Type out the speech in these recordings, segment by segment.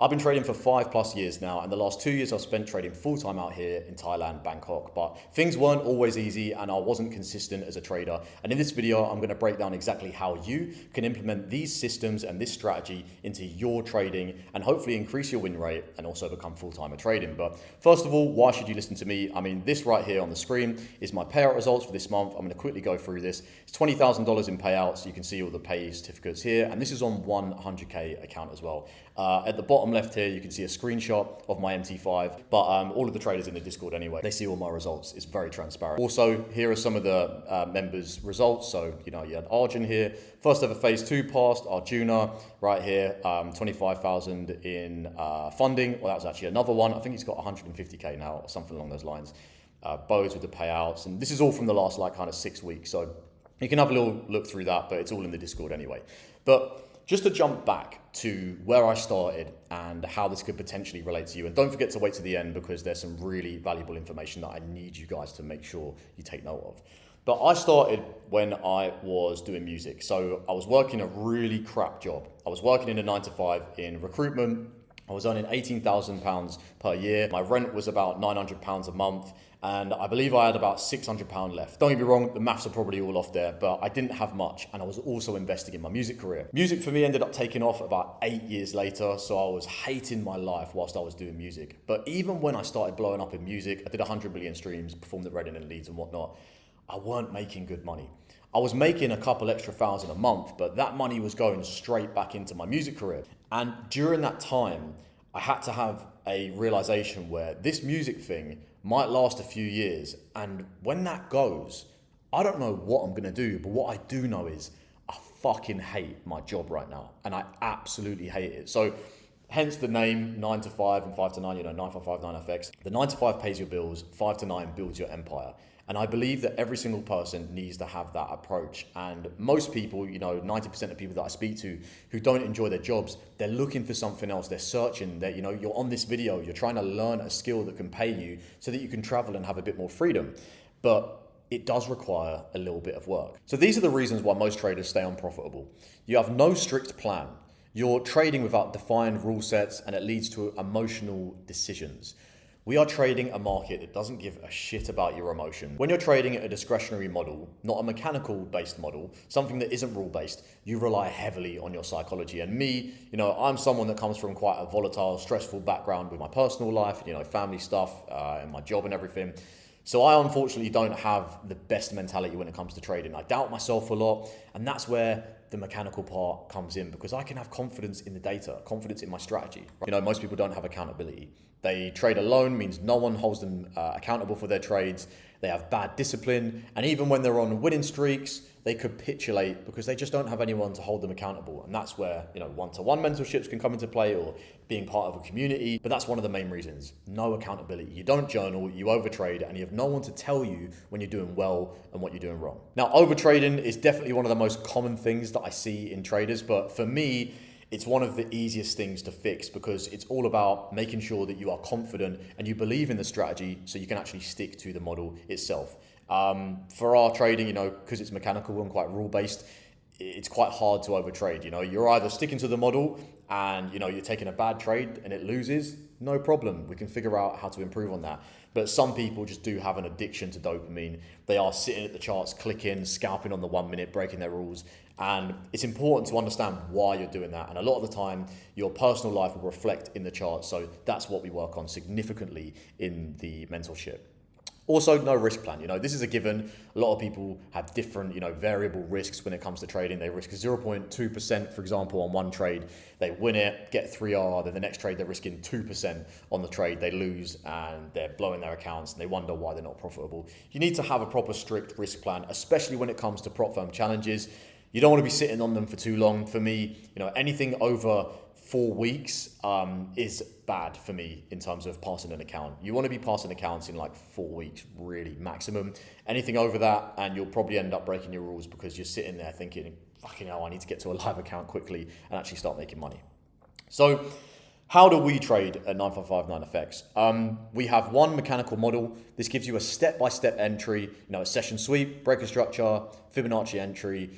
I've been trading for 5+ years now, and the last 2 years I've spent trading full-time out here in Thailand, Bangkok. But things weren't always easy and I wasn't consistent as a trader. And in this video, I'm gonna break down exactly how you can implement these systems and this strategy into your trading and hopefully increase your win rate and also become full-time at trading. But first of all, why should you listen to me? I mean, this right here on the screen is my payout results for this month. I'm gonna quickly go through this. It's $20,000 in payouts. You can see all the pay certificates here. And this is on 100K account as well. At the bottom left here, you can see a screenshot of my MT5, but all of the traders in the Discord anyway, they see all my results. It's very transparent. Also, here are some of the members' results. So, you had Arjun here, first ever phase 2 passed, Arjuna right here, 25,000 in funding. Well, that was actually another one. I think he's got 150K now or something along those lines. Bows with the payouts. And this is all from the last kind of 6 weeks. So you can have a little look through that, but it's all in the Discord anyway. But just to jump back to where I started and how this could potentially relate to you. And don't forget to wait to the end because there's some really valuable information that I need you guys to make sure you take note of. But I started when I was doing music. So I was working a really crap job. I was working in a 9-to-5 in recruitment. I was earning £18,000 per year. My rent was about £900 a month. And I believe I had about £600 left. Don't get me wrong, the maths are probably all off there, but I didn't have much. And I was also investing in my music career. Music for me ended up taking off about 8 years later. So I was hating my life whilst I was doing music. But even when I started blowing up in music, I did 100 million streams, performed at Reading and Leeds and whatnot. I weren't making good money. I was making a couple extra thousand a month, but that money was going straight back into my music career. And during that time, I had to have a realization where this music thing might last a few years. And when that goes, I don't know what I'm gonna do, but what I do know is I fucking hate my job right now. And I absolutely hate it. So hence the name 9-to-5 and 5-to-9, 9559FX. The 9-to-5 pays your bills, 5-to-9 builds your empire. And I believe that every single person needs to have that approach. And most people, 90% of people that I speak to who don't enjoy their jobs, they're looking for something else. They're searching, you're on this video, you're trying to learn a skill that can pay you so that you can travel and have a bit more freedom. But it does require a little bit of work. So these are the reasons why most traders stay unprofitable. You have no strict plan. You're trading without defined rule sets and it leads to emotional decisions. We are trading a market that doesn't give a shit about your emotion. When you're trading a discretionary model, not a mechanical based model, something that isn't rule based, you rely heavily on your psychology. And me, I'm someone that comes from quite a volatile, stressful background with my personal life, family stuff and my job and everything. So I unfortunately don't have the best mentality when it comes to trading. I doubt myself a lot, and that's where the mechanical part comes in because I can have confidence in the data, confidence in my strategy. Most people don't have accountability. They trade alone, means no one holds them accountable for their trades. They have bad discipline, and even when they're on winning streaks, they capitulate because they just don't have anyone to hold them accountable. And that's where, one-to-one mentorships can come into play or being part of a community. But that's one of the main reasons. No accountability. You don't journal, you overtrade, and you have no one to tell you when you're doing well and what you're doing wrong. Now, overtrading is definitely one of the most common things that I see in traders. But for me, it's one of the easiest things to fix because it's all about making sure that you are confident and you believe in the strategy so you can actually stick to the model itself. For our trading, because it's mechanical and quite rule-based, it's quite hard to overtrade. You're either sticking to the model and, you're taking a bad trade and it loses, no problem. We can figure out how to improve on that. But some people just do have an addiction to dopamine. They are sitting at the charts, clicking, scalping on the 1 minute, breaking their rules. And it's important to understand why you're doing that. And a lot of the time, your personal life will reflect in the chart. So that's what we work on significantly in the mentorship. Also, no risk plan. This is a given. A lot of people have different, variable risks when it comes to trading. They risk 0.2%, for example, on one trade. They win it, get 3R. Then the next trade, they're risking 2% on the trade. They lose and they're blowing their accounts and they wonder why they're not profitable. You need to have a proper strict risk plan, especially when it comes to prop firm challenges. You don't want to be sitting on them for too long. For me, anything over 4 weeks is bad for me in terms of passing an account. You want to be passing accounts in like 4 weeks, really maximum. Anything over that, and you'll probably end up breaking your rules because you're sitting there thinking, fucking hell, I need to get to a live account quickly and actually start making money. So How do we trade at 9559FX? We have one mechanical model. This gives you a step-by-step entry, a session sweep, breaker structure, Fibonacci entry,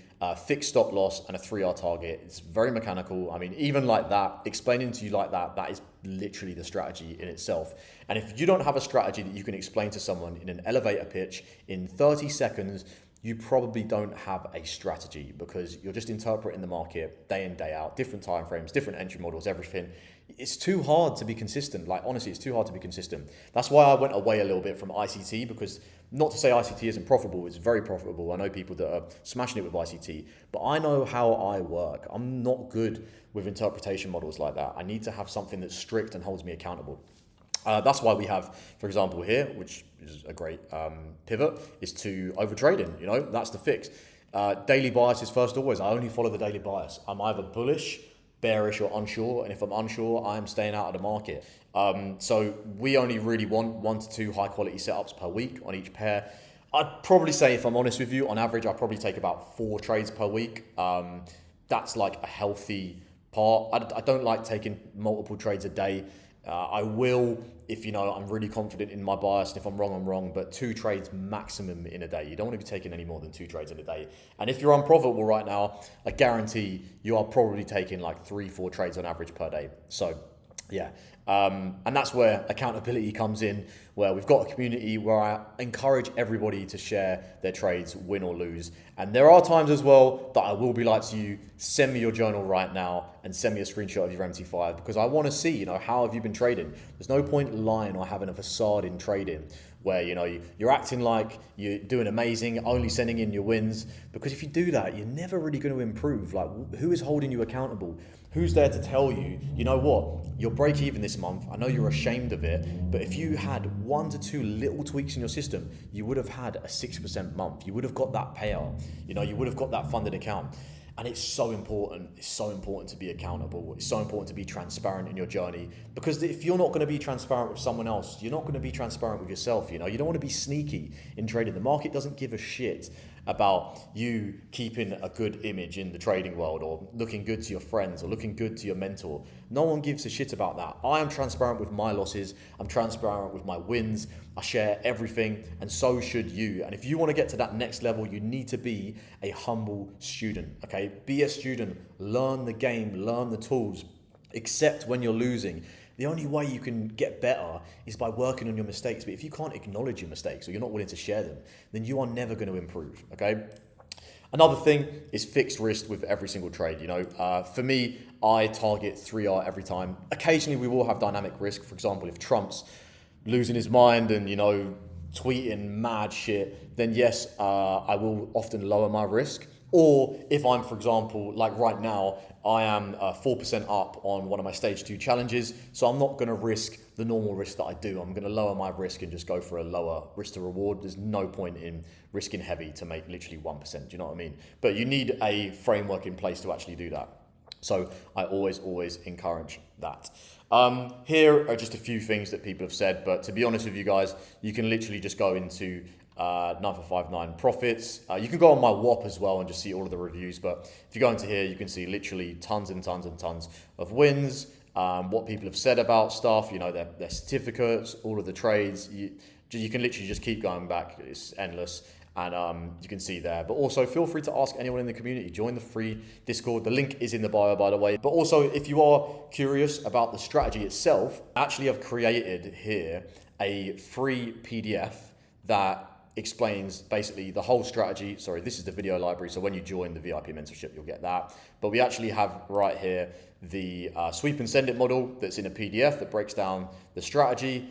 fixed stop loss, and a 3R target. It's very mechanical. I mean, even like that, explaining to you like that, that is literally the strategy in itself. And if you don't have a strategy that you can explain to someone in an elevator pitch in 30 seconds, you probably don't have a strategy, because you're just interpreting the market day in, day out, different time frames, different entry models, everything. It's too hard to be consistent. Like, honestly, it's too hard to be consistent. That's why I went away a little bit from ICT, because not to say ICT isn't profitable, it's very profitable. I know people that are smashing it with ICT, but I know how I work. I'm not good with interpretation models like that. I need to have something that's strict and holds me accountable. That's why we have, for example, here, which is a great pivot, is to overtrading. That's the fix. Daily bias is first always. I only follow the daily bias. I'm either bullish, bearish, or unsure. And if I'm unsure, I'm staying out of the market. So we only really want 1 to 2 high quality setups per week on each pair. I'd probably say, if I'm honest with you, on average, I probably take about 4 trades per week. That's like a healthy part. I don't like taking multiple trades a day. I will, if I'm really confident in my bias, and if I'm wrong, but 2 trades maximum in a day. You don't want to be taking any more than 2 trades in a day. And if you're unprofitable right now, I guarantee you are probably taking like 3-4 trades on average per day. So yeah. And that's where accountability comes in, where we've got a community where I encourage everybody to share their trades, win or lose. And there are times as well that I will be like to you, send me your journal right now and send me a screenshot of your MT5, because I want to see, how have you been trading? There's no point lying or having a facade in trading where, you're acting like you're doing amazing, only sending in your wins, because if you do that, you're never really going to improve. Like, who is holding you accountable? Who's there to tell you, you know what, you'll break even this month. I know you're ashamed of it, but if you had 1 to 2 little tweaks in your system, you would have had a 6% month. You would have got that payout. You would have got that funded account. And it's so important. It's so important to be accountable. It's so important to be transparent in your journey, because if you're not going to be transparent with someone else, you're not going to be transparent with yourself. You don't want to be sneaky in trading. The market doesn't give a shit about you keeping a good image in the trading world, or looking good to your friends, or looking good to your mentor. No one gives a shit about that. I am transparent with my losses. I'm transparent with my wins. I share everything, and so should you. And if you want to get to that next level, you need to be a humble student, okay? Be a student, learn the game, learn the tools, accept when you're losing. The only way you can get better is by working on your mistakes. But if you can't acknowledge your mistakes, or you're not willing to share them, then you are never going to improve, okay? Another thing is fixed risk with every single trade. For me, I target 3R every time. Occasionally, we will have dynamic risk. For example, if Trump's losing his mind and, tweeting mad shit, then yes, I will often lower my risk. Or if I'm, for example, like right now, I am 4% up on one of my stage 2 challenges. So I'm not going to risk the normal risk that I do. I'm going to lower my risk and just go for a lower risk to reward. There's no point in risking heavy to make literally 1%. Do you know what I mean? But you need a framework in place to actually do that. So I always encourage that. Here are just a few things that people have said, but to be honest with you guys, you can literally just go into 9459 profits. You can go on my WAP as well and just see all of the reviews, but if you go into here, you can see literally tons and tons and tons of wins, what people have said about stuff, their certificates, all of the trades. You can literally just keep going back. It's endless. And you can see there. But also feel free to ask anyone in the community. Join the free Discord. The link is in the bio, by the way. But also, if you are curious about the strategy itself, I actually have created here a free PDF that explains basically the whole strategy. Sorry, this is the video library. So when you join the VIP mentorship, you'll get that. But we actually have right here the sweep and send it model that's in a PDF that breaks down the strategy,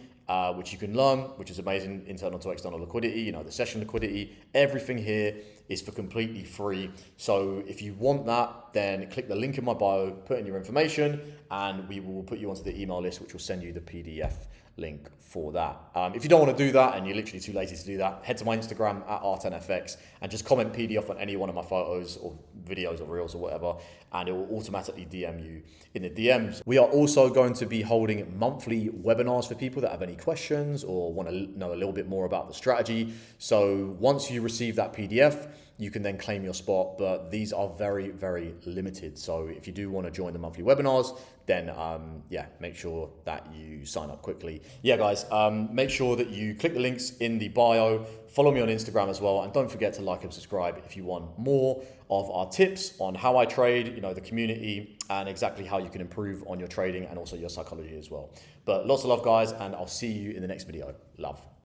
which you can learn, which is amazing, internal to external liquidity, the session liquidity. Everything here is for completely free. So if you want that, then click the link in my bio, put in your information, and we will put you onto the email list, which will send you the PDF link for that. If you don't want to do that and you're literally too lazy to do that, head to my Instagram at R10FX and just comment PDF on any one of my photos or videos or reels or whatever, and it will automatically DM you in the DMs. We are also going to be holding monthly webinars for people that have any questions or want to know a little bit more about the strategy. So once you receive that PDF, you can then claim your spot, but these are very, very limited. So if you do want to join the monthly webinars, then yeah, make sure that you sign up quickly. Yeah, guys, make sure that you click the links in the bio, follow me on Instagram as well, and don't forget to like and subscribe if you want more of our tips on how I trade, you know, the community, and exactly how you can improve on your trading and also your psychology as well. But lots of love, guys, and I'll see you in the next video. Love.